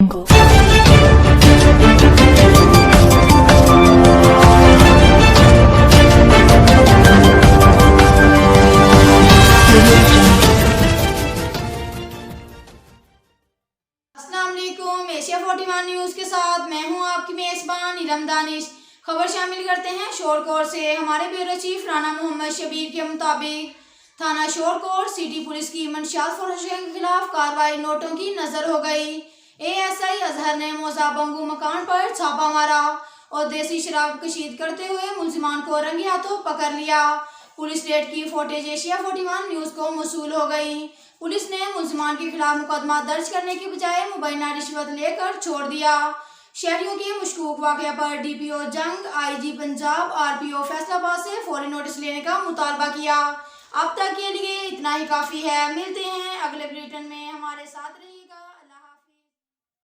अस्सलामुअलैकुम, Asia 41 news के साथ मैं हूं आपकी मेज़बान इरम दानिश। खबर शामिल करते हैं शोरकोर से। हमारे ब्यूरो चीफ राना मोहम्मद शबीर के मुताबिक थाना शोरकोर सिटी पुलिस की मंशियात फरोशों के खिलाफ कार्रवाई नोटों की नजर हो गई। एएसआई अजहर ने मौजा बंगू मकान पर छापा मारा और देसी शराब कशीद करते हुए मुलजिमान को रंगे हाथों पकड़ लिया। पुलिस रेड की फुटेज एशिया 41 न्यूज़ को मौसूल हो गई। पुलिस ने मुलजिमान के खिलाफ मुकदमा दर्ज करने के बजाय मुबैना रिश्वत लेकर छोड़ दिया। शहरियों के मशकूक वाकया पर डीपीओ जंग, आईजी पंजाब, आरपीओ फैसलाबाद से फौरी नोटिस लेने का मुतालबा किया। अब तक के लिए इतना ही काफ़ी है। मिलते हैं अगले बुलेटिन में, हमारे साथ रहिए।